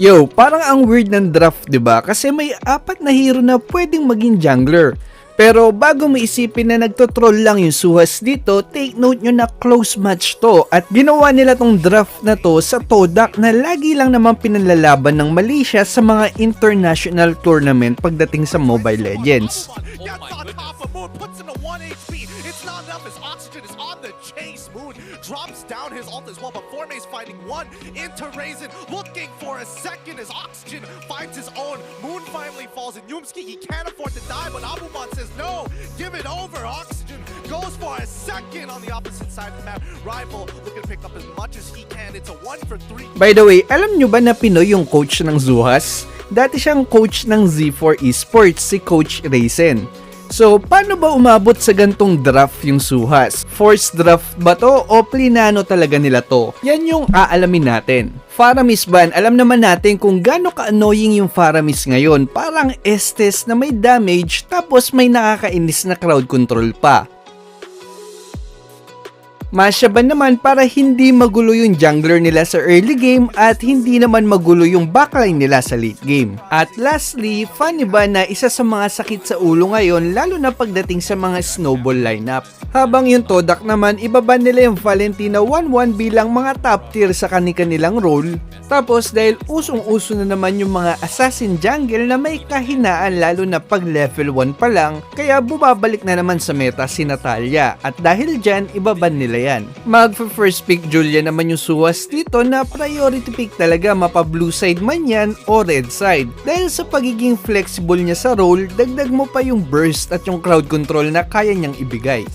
Yo, parang ang weird ng draft, 'di ba? Kasi may apat na hero na pwedeng maging jungler. Pero bago mo isipin na nagtotroll lang yung Suhas dito, take note nyo na close match to at ginawa nila tong draft na to sa Todak na lagi lang naman pinanlalaban ng Malaysia sa mga international tournament pagdating sa Mobile Legends. Drops down his ult as well, but Forme's fighting one into Raisin, looking for a second as Oxygen finds his own. Moon finally falls, and Yumski, he can't afford to die, but Abumon says no, give it over. Oxygen goes for a second on the opposite side of the map. Rival looking to pick up as much as he can. It's a 1-for-3. By the way, alam nyo ba na Pinoy yung coach ng Suhas? Dati siyang coach ng Z4 Esports, si Coach Raisin. So, paano ba umabot sa gantong draft yung Suhas? Forced draft ba to o plinano talaga nila to? Yan yung aalamin natin. Faramis ban, alam naman natin kung gaano ka-annoying yung Faramis ngayon. Parang Estes na may damage tapos may nakakainis na crowd control pa. Masyaban naman para hindi magulo yung jungler nila sa early game at hindi naman magulo yung backline nila sa late game. At lastly, funny ba na isa sa mga sakit sa ulo ngayon lalo na pagdating sa mga snowball lineup. Habang yung Todak naman, ibaban nila yung Valentina 1-1 bilang mga top tier sa kanilang role. Tapos dahil usong-uso na naman yung mga assassin jungle na may kahinaan lalo na pag level 1 pa lang, kaya bumabalik na naman sa meta si Natalia at dahil dyan, ibaban nila yan. Mag-first pick Julia naman yung Suhas dito na priority pick talaga mapa blue side man yan o red side. Dahil sa pagiging flexible niya sa role, dagdag mo pa yung burst at yung crowd control na kaya niyang ibigay.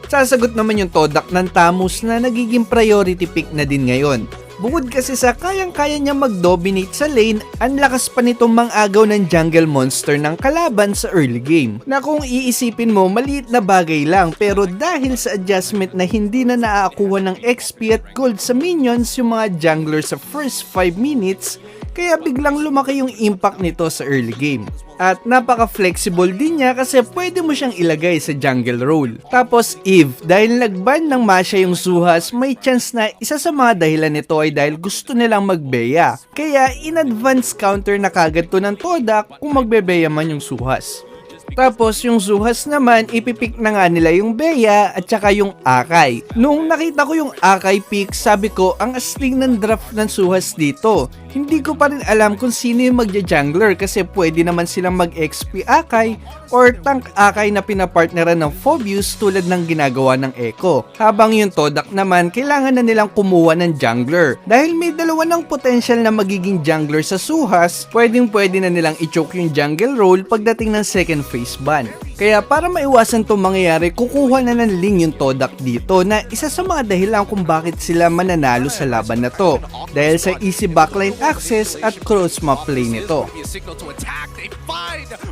Sasagot naman yung Todak ng Tamus na nagiging priority pick na din ngayon. Bukod kasi sa kayang-kaya niya mag-dominate sa lane, ang lakas pa nitong mang-agaw ng jungle monster ng kalaban sa early game. Na kung iisipin mo, maliit na bagay lang pero dahil sa adjustment na hindi na naaakuha ng XP at gold sa minions yung mga jungler sa first 5 minutes, kaya biglang lumaki yung impact nito sa early game. At napaka-flexible din niya kasi pwede mo siyang ilagay sa jungle role. Tapos Eve, dahil nagban ng Masha yung Suhas, may chance na isa sa mga dahilan nito ay dahil gusto nilang magbeya. Kaya in-advance counter na kagad to ng Todak kung magbebeya man yung Suhas. Tapos yung Suhas naman, ipipick na nga nila yung Beya at saka yung Akai. Nung nakita ko yung Akai pick, sabi ko, ang asling ng draft ng Suhas dito. Hindi ko pa rin alam kung sino yung magja-jungler kasi pwede naman silang mag-XP Akai or tank Akai na pinapartneran ng Phobius tulad ng ginagawa ng Echo. Habang yung Todak naman, kailangan na nilang kumuha ng jungler. Dahil may dalawa ng potential na magiging jungler sa Suhas, pwedeng-pwede na nilang i-choke yung jungle role pagdating ng second phase ban. Kaya para maiwasan itong mangyayari, kukuha na ng Ling yung Todak dito na isa sa mga dahilan kung bakit sila mananalo sa laban na to. Dahil sa easy backline access at cross map play nito.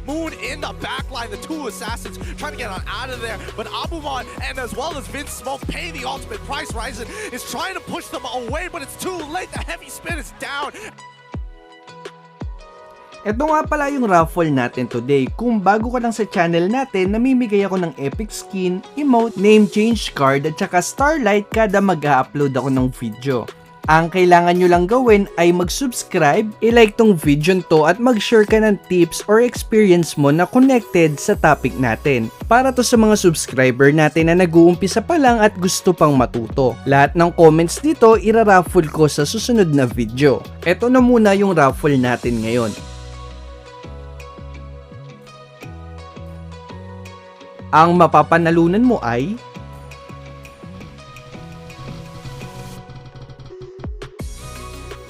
Moon in the backline, the two assassins trying to get on out of there, but Abumon and as well as Vince Smoke pay the ultimate price. Ryzen is trying to push them away, but it's too late. The heavy spin is down. Ito nga pala yung raffle natin today. Kung bago ka lang sa channel natin, namimigay ako ng epic skin, emote, name change card at saka starlight kada mag-upload ako ng video. Ang kailangan nyo lang gawin ay mag-subscribe, i-like tong video to at mag-share ka ng tips or experience mo na connected sa topic natin. Para to sa mga subscriber natin na nag-uumpisa pa lang at gusto pang matuto. Lahat ng comments dito ira-raffle ko sa susunod na video. Ito na muna yung raffle natin ngayon. Ang mapapanalunan mo ay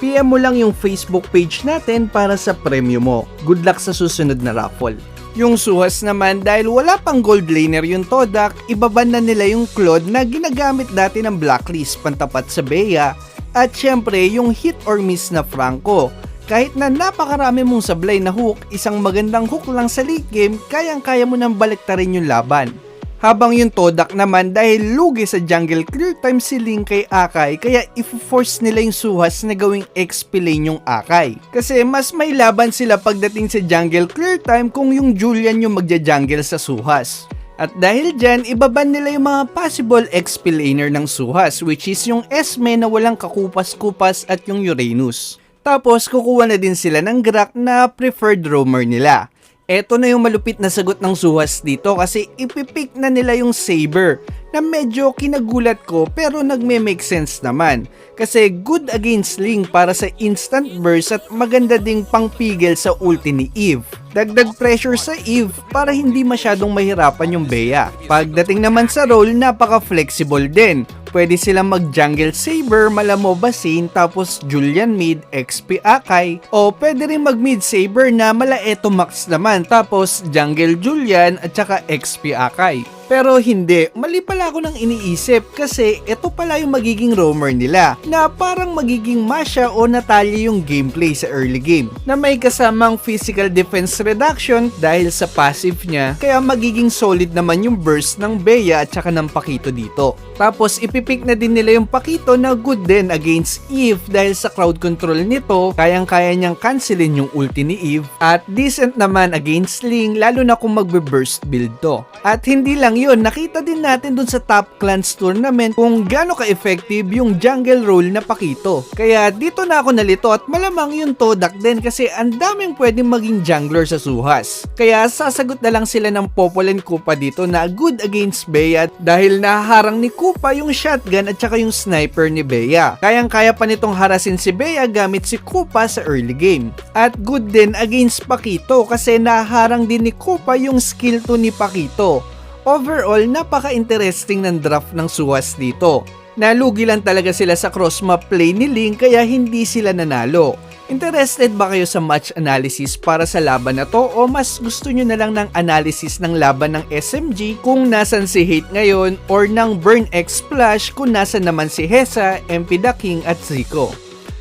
PM mo lang yung Facebook page natin para sa premyo mo. Good luck sa susunod na raffle. Yung Suhas naman, dahil wala pang gold laner yung Todak, ibaban na nila yung Claude na ginagamit dati ng Blacklist pantapat sa Beya at syempre yung hit or miss na Franco. Kahit na napakarami mong sablay na hook, isang magandang hook lang sa late game, kayang-kaya mo nang baliktarin yung laban. Habang yung Todak naman, dahil lugi sa jungle clear time si Ling kay Akai, kaya i-force nila yung Suhas na gawing XP lane yung Akai. Kasi mas may laban sila pagdating sa jungle clear time kung yung Julian yung magja-jungle sa Suhas. At dahil dyan, ibaban nila yung mga possible XP laner ng Suhas, which is yung Esme na walang kakupas-kupas at yung Uranus. Tapos kukuha na din sila ng Grak na preferred roamer nila. Eto na yung malupit na sagot ng Suhas dito kasi ipipick na nila yung Saber na medyo kinagulat ko pero nagme-make sense naman. Kasi good against Ling para sa instant burst at maganda ding pangpigil sa ulti ni Eve. Dagdag pressure sa Eve para hindi masyadong mahirapan yung Bea. Pagdating naman sa role, napaka-flexible din. Pwede silang mag-jungle Saber, Malamo Basin, tapos Julian mid, XP Akai, o pwede rin mag-mid Saber na Malaeto Max naman, tapos jungle Julian at saka XP Akai. Pero hindi, mali pala ako nang iniisip kasi ito pala yung magiging roamer nila na parang magiging Masha o Natalia yung gameplay sa early game na may kasamang physical defense reduction dahil sa passive niya kaya magiging solid naman yung burst ng Bea at saka ng Pakito dito. Tapos ipipick na din nila yung Pakito na good din against Eve dahil sa crowd control nito kayang-kaya niyang cancelin yung ulti ni Eve at decent naman against Ling lalo na kung magbe-burst build to. At hindi lang yun, nakita din natin dun sa Top Clans Tournament kung gaano ka-effective yung jungle role na Pakito. Kaya dito na ako nalito at malamang yung Todak din kasi ang daming pwedeng maging jungler sa Suhas. Kaya sasagot na lang sila ng Popolan Kupa dito na good against Bea dahil nahaharang ni Kupa yung shotgun at saka yung sniper ni Bea. Kayang-kaya pa nitong harasin si Bea gamit si Kupa sa early game. At good din against Pakito kasi naharang din ni Kupa yung skill 2 ni Pakito. Overall, napaka-interesting ng draft ng Suhas dito. Nalugi lang talaga sila sa cross-map play ni Ling kaya hindi sila nanalo. Interested ba kayo sa match analysis para sa laban na to o mas gusto nyo na lang ng analysis ng laban ng SMG kung nasan si Hate ngayon or ng Burn X Splash kung nasan naman si Hesa, MP The King at Zico?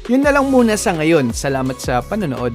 Yun na lang muna sa ngayon. Salamat sa panonood.